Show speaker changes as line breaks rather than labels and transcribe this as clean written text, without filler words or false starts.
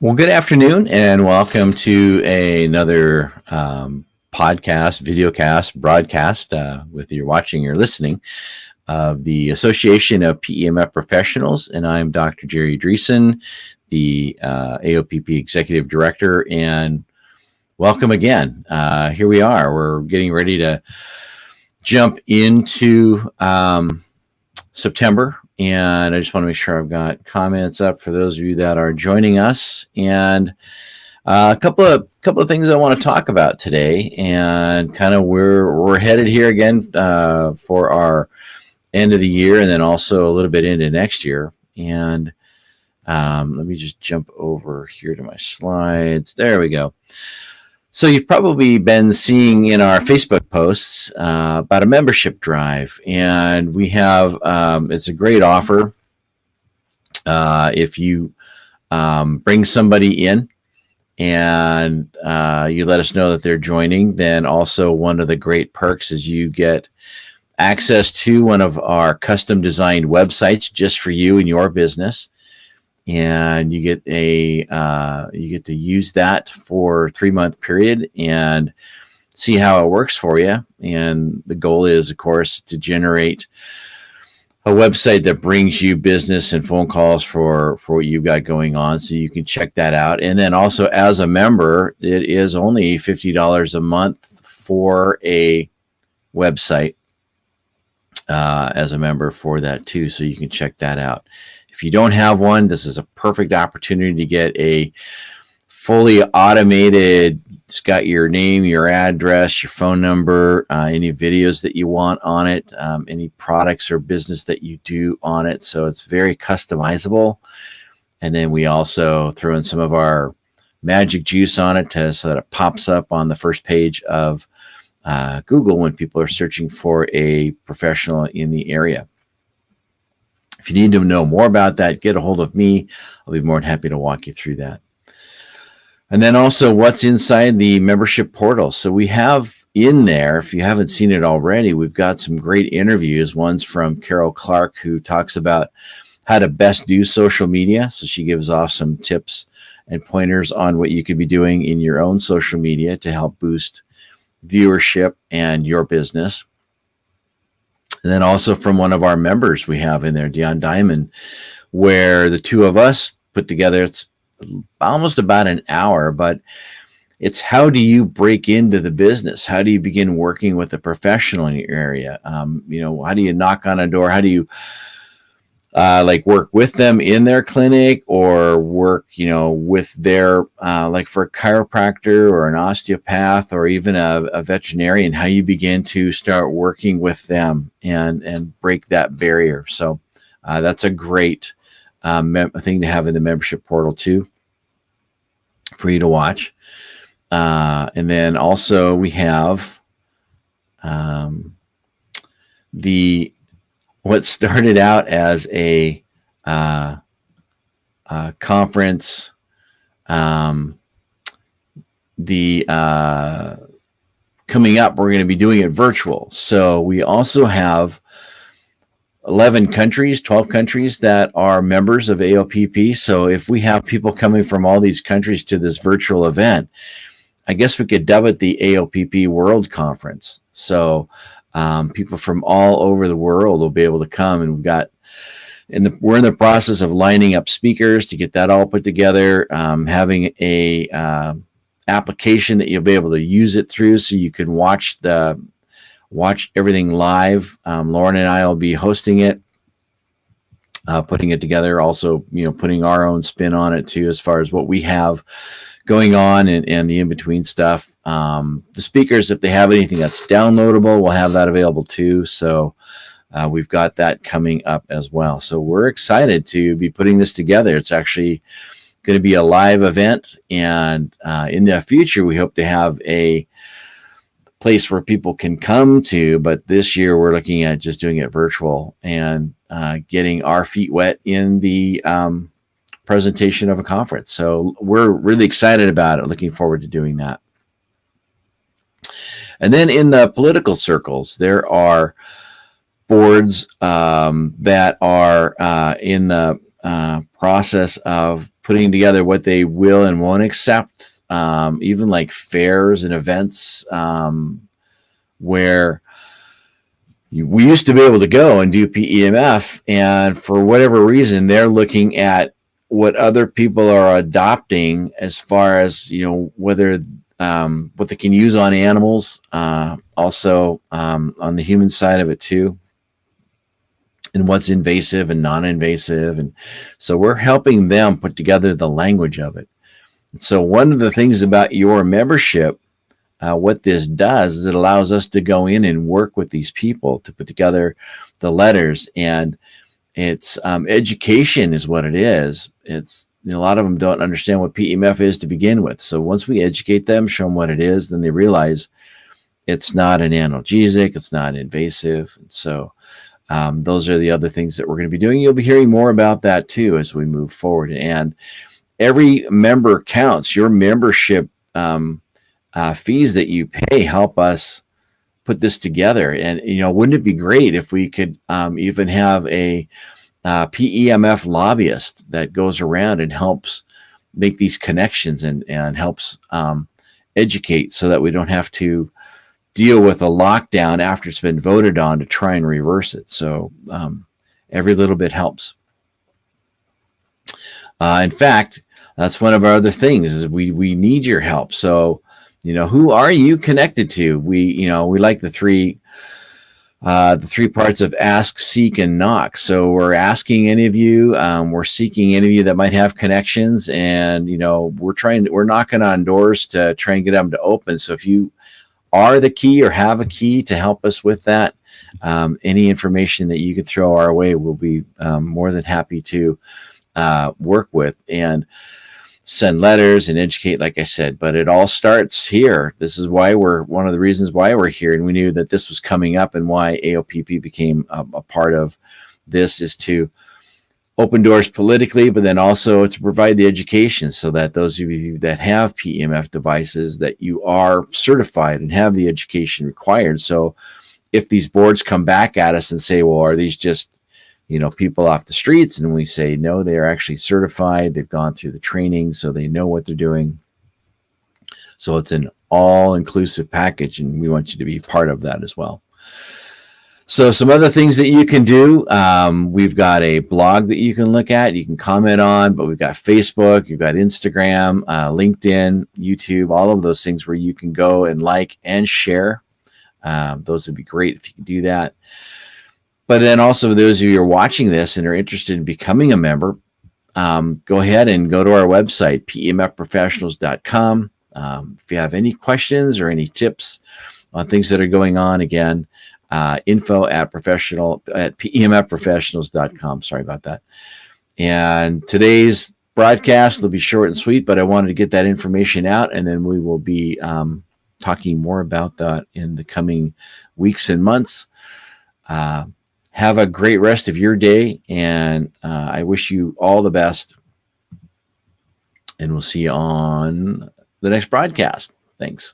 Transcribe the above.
Well, good afternoon and welcome to another podcast, videocast, broadcast, whether you're watching or listening, of the Association of PEMF Professionals. And I'm Dr. Jerry Dreesen, the AOPP Executive Director. And welcome again. Here we are. We're getting ready to jump into September. And I just want to make sure I've got comments up for those of you that are joining us, and a couple of things I want to talk about today, and kind of where we're headed here again for our end of the year, and then also a little bit into next year. And let me just jump over here to my slides. There we go. So you've probably been seeing in our Facebook posts about a membership drive, and we have it's a great offer. If you bring somebody in and you let us know that they're joining, then also one of the great perks is you get access to one of our custom designed websites just for you and your business. And you get to use that for a 3-month period and see how it works for you. And the goal is, of course, to generate a website that brings you business and phone calls for what you've got going on. So you can check that out. And then also, as a member, it is only $50 a month for a website as a member for that too. So you can check that out. If you don't have one, this is a perfect opportunity to get a fully automated. It's got your name, your address, your phone number, any videos that you want on it, any products or business that you do on it. So it's very customizable. And then we also throw in some of our magic juice on it so that it pops up on the first page of Google when people are searching for a professional in the area. If you need to know more about that, get a hold of me. I'll be more than happy to walk you through that. And then also what's inside the membership portal. So we have in there, if you haven't seen it already, we've got some great interviews. One's from Carol Clark, who talks about how to best do social media. So she gives off some tips and pointers on what you could be doing in your own social media to help boost viewership and your business. And then also from one of our members we have in there, Dion Diamond, where the two of us put together, it's almost about an hour, but it's how do you break into the business? How do you begin working with a professional in your area? How do you knock on a door? How do you work with them in their clinic, or work, with their, like for a chiropractor or an osteopath or even a veterinarian, how you begin to start working with them and break that barrier. So that's a great thing to have in the membership portal too, for you to watch. And then also we have what started out as a conference, coming up, we're going to be doing it virtual. So we also have 12 countries that are members of AOPP. So if we have people coming from all these countries to this virtual event, I guess we could dub it the AOPP World Conference. So people from all over the world will be able to come, and we're in the process of lining up speakers to get that all put together, having a application that you'll be able to use it through, so you can watch everything live. Lauren and I will be hosting it, putting it together, also putting our own spin on it too, as far as what we have going on and the in-between stuff. The speakers, if they have anything that's downloadable, we'll have that available too. So we've got that coming up as well. So we're excited to be putting this together. It's actually going to be a live event, and in the future we hope to have a place where people can come to, but this year we're looking at just doing it virtual and getting our feet wet in the presentation of a conference. So we're really excited about it, looking forward to doing that. And then in the political circles, there are boards that are in the process of putting together what they will and won't accept, even like fairs and events, where we used to be able to go and do PEMF, and for whatever reason, they're looking at what other people are adopting as far as, whether what they can use on animals, also on the human side of it too, and what's invasive and non-invasive. And so we're helping them put together the language of it. And so one of the things about your membership, what this does is it allows us to go in and work with these people to put together the letters, and it's education is what it is. It's, a lot of them don't understand what PEMF is to begin with. So once we educate them, show them what it is, then they realize it's not an analgesic, it's not invasive. And so those are the other things that we're going to be doing. You'll be hearing more about that too as we move forward. And every member counts. Your membership fees that you pay help us put this together. And, wouldn't it be great if we could even have a PEMF lobbyist that goes around and helps make these connections and helps educate, so that we don't have to deal with a lockdown after it's been voted on to try and reverse it. So every little bit helps. In fact, that's one of our other things is we need your help. So, who are you connected to? We like the three parts of ask, seek, and knock. So we're asking any of you, we're seeking any of you that might have connections, and we're knocking on doors to try and get them to open. So if you are the key or have a key to help us with that, any information that you could throw our way, we'll be more than happy to work with and send letters and educate, like I said. But it all starts here. This is why one of the reasons why we're here, and we knew that this was coming up, and why AOPP became a part of this is to open doors politically, but then also to provide the education so that those of you that have PEMF devices, that you are certified and have the education required. So if these boards come back at us and say, well, are these just, people off the streets? And we say, no, they are actually certified. They've gone through the training, so they know what they're doing. So it's an all-inclusive package, and we want you to be part of that as well. So some other things that you can do, we've got a blog that you can look at, you can comment on, but we've got Facebook, you've got Instagram, LinkedIn, YouTube, all of those things where you can go and like and share. Those would be great if you could do that. But then also, those of you who are watching this and are interested in becoming a member, go ahead and go to our website, PEMFprofessionals.com. If you have any questions or any tips on things that are going on, again, info at PEMFprofessionals.com. Sorry about that. And today's broadcast will be short and sweet, but I wanted to get that information out, and then we will be talking more about that in the coming weeks and months. Have a great rest of your day, and I wish you all the best. And we'll see you on the next broadcast. Thanks.